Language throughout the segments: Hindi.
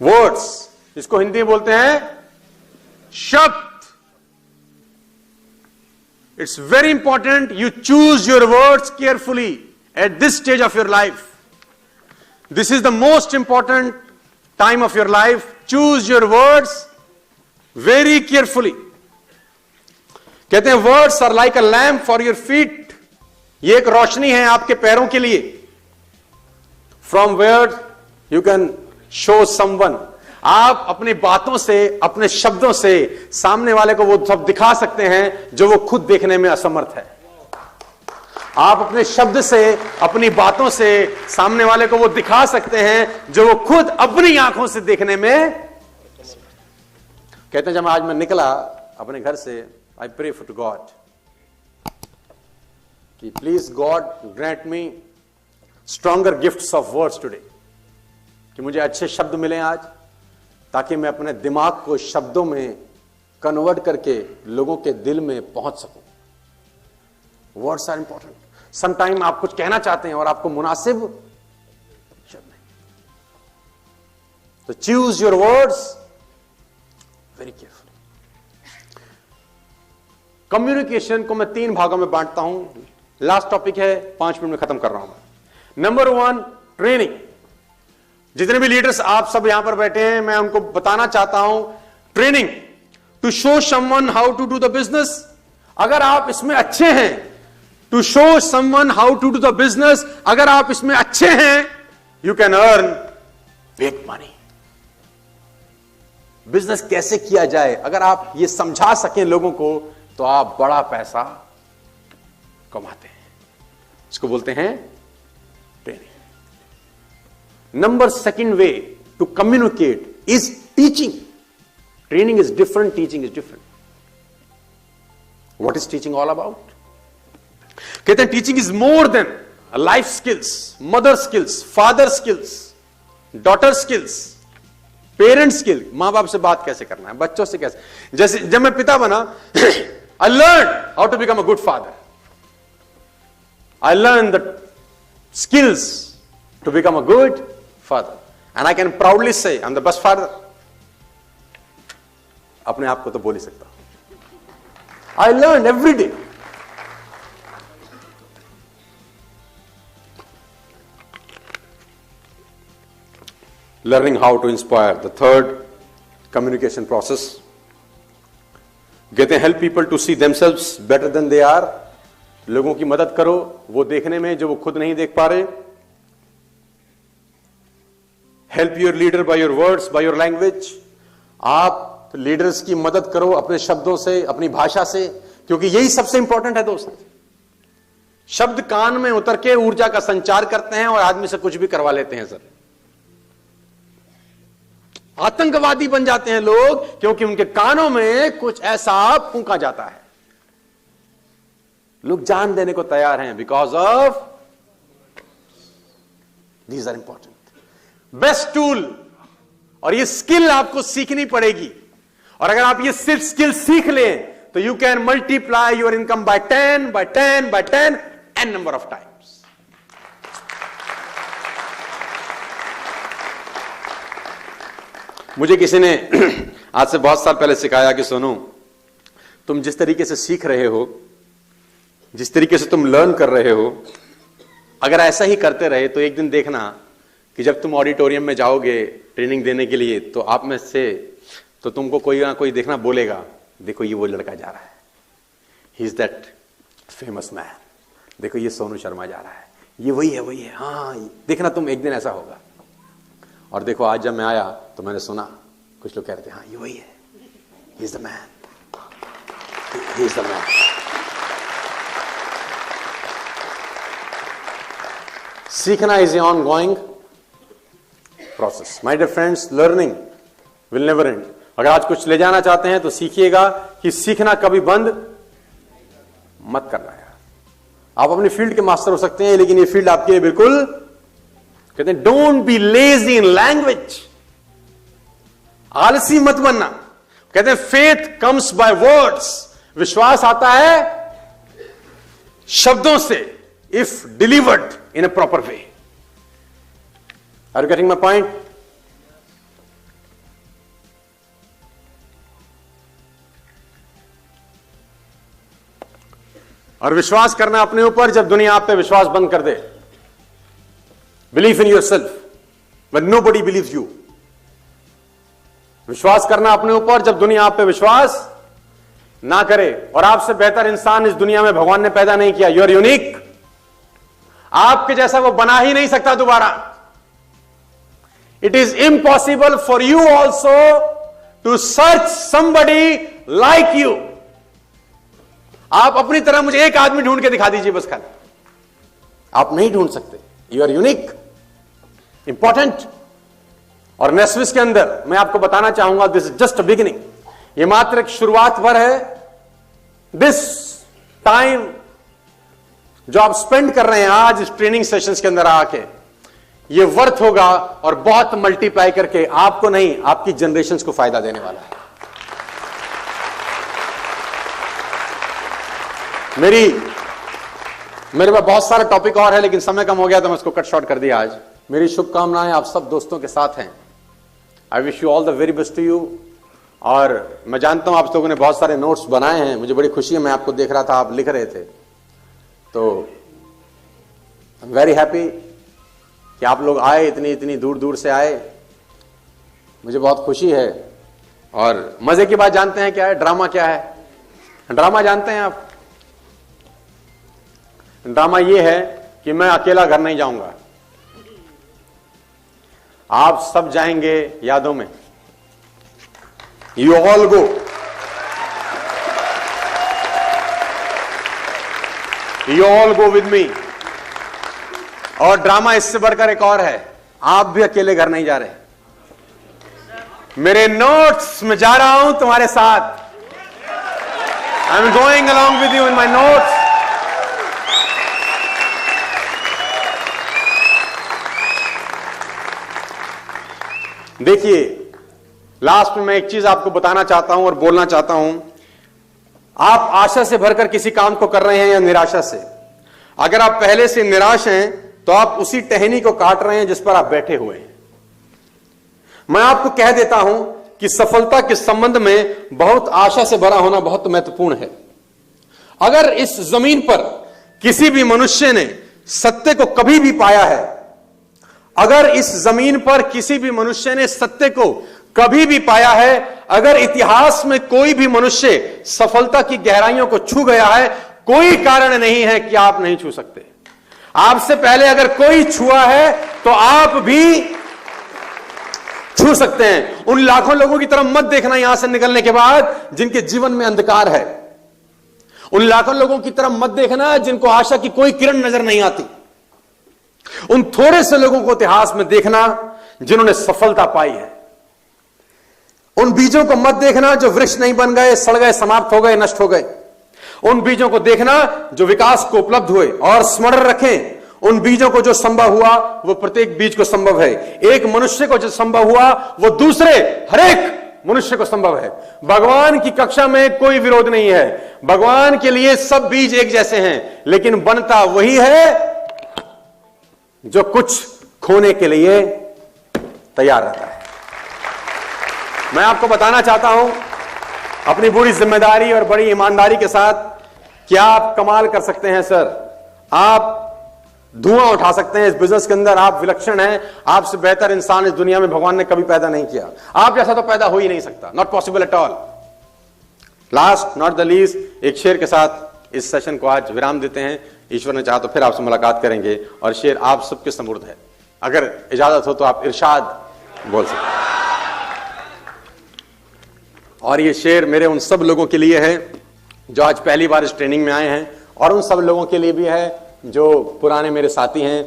वर्ड्स, इसको हिंदी में बोलते हैं शब्द. It's very important you choose your words carefully at this stage of your life. This is the most important time of your life. Choose your words very carefully. कहते हैं words are like a lamp for your feet. ये एक रोशनी है आपके पैरों के लिए. From where you can show someone. आप अपनी बातों से, अपने शब्दों से सामने वाले को वो सब दिखा सकते हैं जो वो खुद देखने में असमर्थ है. आप अपने शब्द से, अपनी बातों से सामने वाले को वो दिखा सकते हैं जो वो खुद अपनी आंखों से देखने में. कहते हैं जब आज मैं निकला अपने घर से, I pray for to God कि please God grant me stronger gifts of words today. कि मुझे अच्छे शब्द मिले आज, ताकि मैं अपने दिमाग को शब्दों में कन्वर्ट करके लोगों के दिल में पहुंच सकूं. Words are important. समटाइम आप कुछ कहना चाहते हैं और आपको मुनासिब शब्द नहीं, तो choose your words very carefully. Communication को मैं 3 भागों में बांटता हूं. लास्ट टॉपिक है, 5 मिनट में खत्म कर रहा हूं. Number 1, training. जितने भी लीडर्स आप सब यहां पर बैठे हैं, मैं उनको बताना चाहता हूं, training to show someone how to do the business. अगर आप इसमें अच्छे हैं, to show someone how to do the business, अगर आप इसमें अच्छे हैं, you can earn big money. Business कैसे किया जाए, अगर आप ये समझा सकें लोगों को, तो आप बड़ा पैसा कमाते हैं. इसको बोलते हैं training. Number 2 way to communicate is teaching. Training is different, teaching is different. What is teaching all about? कहते हैं teaching is more than life skills, mother skills, father skills, daughter skills, parent skill. मां बाप से बात कैसे करना है, बच्चों से कैसे. जैसे जब मैं पिता बना, I learned how to become a good father. I learned the skills to become a good father. And I can proudly say I'm the best father. अपने आप को तो बोल ही सकता हूं. I learned every day. Learning how to inspire. The third communication process. कहते हैं help people to see themselves better than they are. लोगों की मदद करो वो देखने में जो वो खुद नहीं देख पा रहे. Help your leader by your words, by your language. आप लीडर्स की मदद करो अपने शब्दों से, अपनी भाषा से, क्योंकि यही सबसे इंपॉर्टेंट है दोस्त. शब्द कान में उतर के ऊर्जा का संचार करते हैं और आदमी से कुछ भी करवा लेते हैं. सर, आतंकवादी बन जाते हैं लोग क्योंकि उनके कानों में कुछ ऐसा फूंका जाता है. लोग जान देने को तैयार हैं because of these are important. Best tool, और ये स्किल आपको सीखनी पड़ेगी. और अगर आप ये सिर्फ स्किल सीख लें तो you can multiply your income by 10 by 10 by 10 n number of times. मुझे किसी ने आज से बहुत साल पहले सिखाया कि सोनू, तुम जिस तरीके से सीख रहे हो, जिस तरीके से तुम लर्न कर रहे हो, अगर ऐसा ही करते रहे तो एक दिन देखना कि जब तुम ऑडिटोरियम में जाओगे ट्रेनिंग देने के लिए, तो आप में से तो तुमको कोई ना कोई देखना बोलेगा, देखो ये वो लड़का जा रहा है, he is that famous man, देखो ये सोनू शर्मा जा रहा है, ये वही है, वही है. हाँ, देखना तुम एक दिन ऐसा होगा. और देखो आज जब मैं आया तो मैंने सुना कुछ लोग कह रहे थे, हाँ ये वही है, he is the man, he is the man. सीखना is a ongoing process. My dear friends, learning will never end. अगर आज कुछ ले जाना चाहते हैं तो सीखिएगा कि सीखना कभी बंद मत करना है. आप अपनी फील्ड के मास्टर हो सकते हैं, लेकिन ये फील्ड आपके लिए बिल्कुल, कहते हैं don't be lazy in language. आलसी मत बनना. कहते हैं फेथ कम्स बाय वर्ड्स. विश्वास आता है शब्दों से, if delivered in a proper way. Are you getting my point? और विश्वास करना अपने ऊपर जब दुनिया आप पे विश्वास बंद कर दे। Believe in yourself when nobody believes you. विश्वास करना अपने ऊपर जब दुनिया आप पे विश्वास ना करे। और आपसे बेहतर इंसान इस दुनिया में भगवान ने पैदा नहीं किया। You are unique. आपके जैसा वो बना ही नहीं सकता दोबारा। It is impossible for you also to search somebody like you. आप अपनी तरह मुझे एक आदमी ढूंढ के दिखा दीजिए बस खाली, आप नहीं ढूंढ सकते। You are unique, important. और नेस्विस के अंदर मैं आपको बताना चाहूंगा, this is just a beginning. ये मात्र एक शुरुआत भर है। दिस टाइम जो आप स्पेंड कर रहे हैं आज इस ट्रेनिंग सेशंस के अंदर आके, ये वर्थ होगा और बहुत मल्टीप्लाई करके आपको नहीं, आपकी जनरेशंस को फायदा देने वाला है। मेरे पास बहुत सारे टॉपिक और है, लेकिन समय कम हो गया तो मैं इसको कट शॉर्ट कर दिया आज। मेरी शुभकामनाएं आप सब दोस्तों के साथ हैं। I wish you all the very best to you. और मैं जानता हूं आप लोगों ने बहुत सारे नोट्स बनाए हैं, मुझे बड़ी खुशी है। मैं आपको देख रहा था, आप लिख रहे थे, तो आई एम वेरी हैप्पी कि आप लोग आए, इतनी दूर दूर से आए, मुझे बहुत खुशी है। और मजे की बात जानते हैं क्या है? ड्रामा क्या है? ड्रामा जानते हैं आप? ड्रामा ये है कि मैं अकेला घर नहीं जाऊंगा, आप सब जाएंगे यादों में। You all go. You all go with me. और ड्रामा इससे बढ़कर एक और है, आप भी अकेले घर नहीं जा रहे। मेरे नोट्स में जा रहा हूं तुम्हारे साथ। I am going along with you in my notes. देखिए, लास्ट में मैं एक चीज आपको बताना चाहता हूं और बोलना चाहता हूं। आप आशा से भरकर किसी काम को कर रहे हैं या निराशा से? अगर आप पहले से निराश हैं तो आप उसी टहनी को काट रहे हैं जिस पर आप बैठे हुए हैं। मैं आपको कह देता हूं कि सफलता के संबंध में बहुत आशा से भरा होना बहुत महत्वपूर्ण है। अगर इस जमीन पर किसी भी मनुष्य ने सत्य को कभी भी पाया है, अगर इस जमीन पर किसी भी मनुष्य ने सत्य को कभी भी पाया है, अगर इतिहास में कोई भी मनुष्य सफलता की गहराइयों को छू गया है, कोई कारण नहीं है कि आप नहीं छू सकते। आपसे पहले अगर कोई छुआ है तो आप भी छू सकते हैं। उन लाखों लोगों की तरफ मत देखना यहां से निकलने के बाद जिनके जीवन में अंधकार है। उन लाखों लोगों की तरफ मत देखना जिनको आशा की कोई किरण नजर नहीं आती। उन थोड़े से लोगों को इतिहास में देखना जिन्होंने सफलता पाई है। उन बीजों को मत देखना जो वृक्ष नहीं बन गए, सड़ गए, समाप्त हो गए, नष्ट हो गए। उन बीजों को देखना जो विकास को उपलब्ध हुए। और स्मरण रखें, उन बीजों को जो संभव हुआ वो प्रत्येक बीज को संभव है। एक मनुष्य को जो संभव हुआ वो दूसरे हर एक मनुष्य को संभव है। भगवान की कक्षा में कोई विरोध नहीं है। भगवान के लिए सब बीज एक जैसे हैं, लेकिन बनता वही है जो कुछ खोने के लिए तैयार रहता है। मैं आपको बताना चाहता हूं अपनी पूरी जिम्मेदारी और बड़ी ईमानदारी के साथ कि आप कमाल कर सकते हैं सर। आप धुआं उठा सकते हैं इस बिजनेस के अंदर। आप विलक्षण हैं। आपसे बेहतर इंसान इस दुनिया में भगवान ने कभी पैदा नहीं किया। आप जैसा तो पैदा हो ही नहीं सकता। Not possible at all. Last not the least, एक शेर के साथ इस सेशन को आज विराम देते हैं। ईश्वर ने चाहा तो फिर आपसे मुलाकात करेंगे। और शेर आप सबके समृद्ध है। अगर इजाजत हो तो आप इरशाद बोल सकते हैं। और ये शेर मेरे उन सब लोगों के लिए है जो आज पहली बार इस ट्रेनिंग में आए हैं, और उन सब लोगों के लिए भी है जो पुराने मेरे साथी हैं।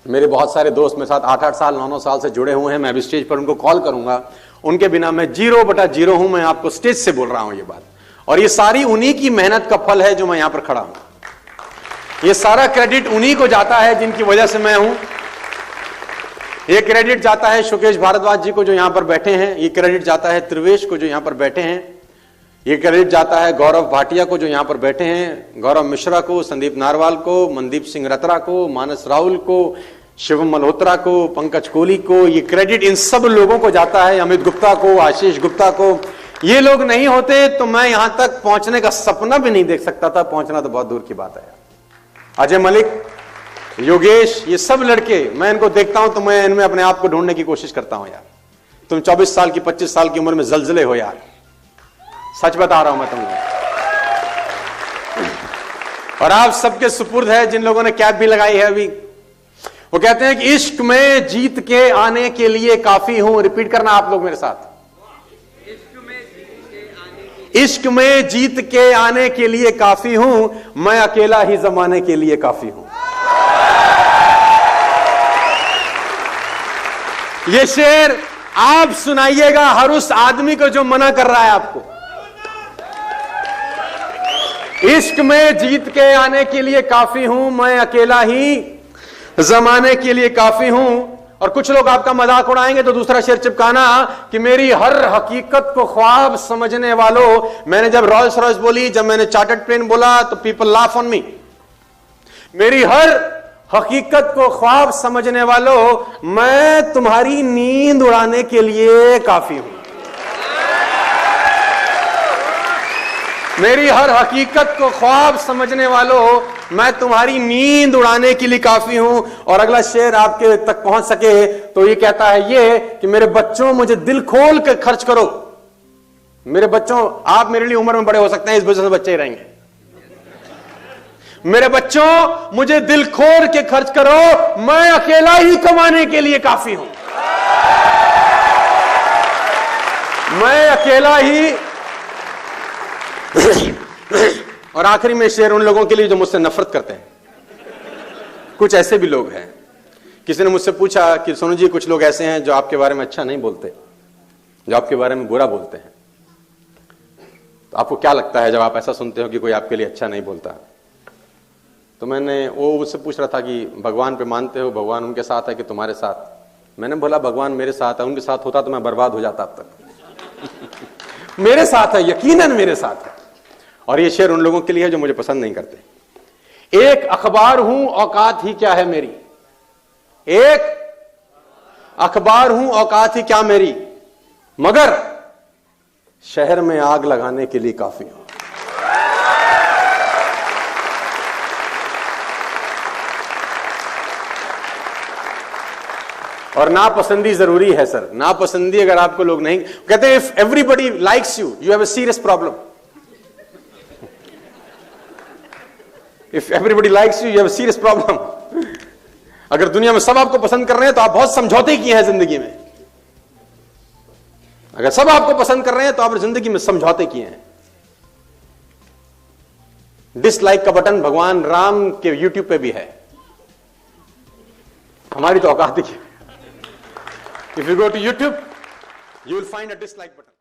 मेरे बहुत सारे दोस्त मेरे साथ 8-8 साल 9-9 साल से जुड़े हुए हैं। मैं अभी स्टेज पर उनको कॉल करूंगा। उनके बिना मैं 0/0 हूं। मैं आपको स्टेज से बोल रहा हूं ये बात। और ये सारी उन्हीं की मेहनत का फल है जो मैं यहां पर खड़ा हूं। ये सारा क्रेडिट उन्हीं को जाता है जिनकी वजह से मैं हूं। ये क्रेडिट जाता है शुकेश भारद्वाज जी को जो यहां पर बैठे हैं। ये क्रेडिट जाता है त्रिवेश को जो यहां पर बैठे हैं। ये क्रेडिट जाता है गौरव भाटिया को जो यहां पर बैठे हैं, गौरव मिश्रा को, संदीप नारवाल को, मनदीप सिंह रतरा को, मानस राहुल को, शिवम मल्होत्रा को, पंकज कोहली को। ये क्रेडिट इन सब लोगों को जाता है। अमित गुप्ता को, आशीष गुप्ता को। ये लोग नहीं होते तो मैं यहां तक पहुंचने का सपना भी नहीं देख सकता था। पहुंचना तो बहुत दूर की बात है यार। अजय मलिक, योगेश, ये सब लड़के, मैं इनको देखता हूं तो मैं इनमें अपने आप को ढूंढने की कोशिश करता हूं यार। तुम 24 साल की 25 साल की उम्र में जलजले हो यार, सच बता रहा हूं मैं तुमको। और आप सबके सुपुर्द है जिन लोगों ने कैप भी लगाई है अभी। वो कहते हैं कि इश्क में जीत के आने के लिए काफी हूं। रिपीट करना आप लोग मेरे साथ। इश्क में जीत के आने के लिए काफी हूं, मैं अकेला ही जमाने के लिए काफी हूं। ये शेर आप सुनाइएगा हर उस आदमी को जो मना कर रहा है आपको। इश्क में जीत के आने के लिए काफी हूं, मैं अकेला ही जमाने के लिए काफी हूं। और कुछ लोग आपका मजाक उड़ाएंगे तो दूसरा शेर चिपकाना कि मेरी हर हकीकत को ख्वाब समझने वालों। मैंने जब रॉल्स रॉयस बोली, जब मैंने चार्टर्ड प्लेन बोला तो पीपल लाफ ऑन मी। मेरी हर हकीकत को ख्वाब समझने वालों, मैं तुम्हारी नींद उड़ाने के लिए काफी हूं। मेरी हर हकीकत को ख्वाब समझने वालों, मैं तुम्हारी नींद उड़ाने के लिए काफी हूं। और अगला शेर आपके तक पहुंच सके तो ये कहता है ये कि मेरे बच्चों, मुझे दिल खोल कर खर्च करो। मेरे बच्चों, आप मेरे लिए उम्र में बड़े हो सकते हैं, इस वजह से बच्चे ही रहेंगे। मेरे बच्चों, मुझे दिल खोल के खर्च करो, मैं अकेला ही कमाने के लिए काफी हूं। मैं अकेला ही। और आखिरी में शेर उन लोगों के लिए जो मुझसे नफरत करते हैं। कुछ ऐसे भी लोग हैं। किसी ने मुझसे पूछा कि सोनू जी, कुछ लोग ऐसे हैं जो आपके बारे में अच्छा नहीं बोलते, जो आपके बारे में बुरा बोलते हैं। तो आपको क्या लगता है जब आप ऐसा सुनते हो कि कोई आपके लिए अच्छा नहीं बोलता? तो वो मुझसे पूछ रहा था कि भगवान पे मानते हो, भगवान उनके साथ है कि तुम्हारे साथ? मैंने बोला भगवान मेरे साथ है, उनके साथ होता तो मैं बर्बाद हो जाता अब तक। मेरे साथ है, यकीनन मेरे साथ है। और ये शेर उन लोगों के लिए है जो मुझे पसंद नहीं करते। एक अखबार हूं, औकात ही क्या है मेरी। एक अखबार हूं, औकात ही क्या मेरी, मगर शहर में आग लगाने के लिए काफी हूं। और नापसंदी जरूरी है सर। नापसंदी अगर आपको लोग नहीं कहते हैं, if everybody likes you, you have a serious problem. If everybody likes you, you have a serious problem. अगर दुनिया में सब आपको पसंद कर रहे हैं तो आप बहुत समझौते किए हैं जिंदगी में। अगर सब आपको पसंद कर रहे हैं तो आप जिंदगी में समझौते किए हैं। डिसलाइक का बटन भगवान राम के यूट्यूब पे भी है, हमारी तो औकात ही है। If you go to YouTube, you will find a dislike button.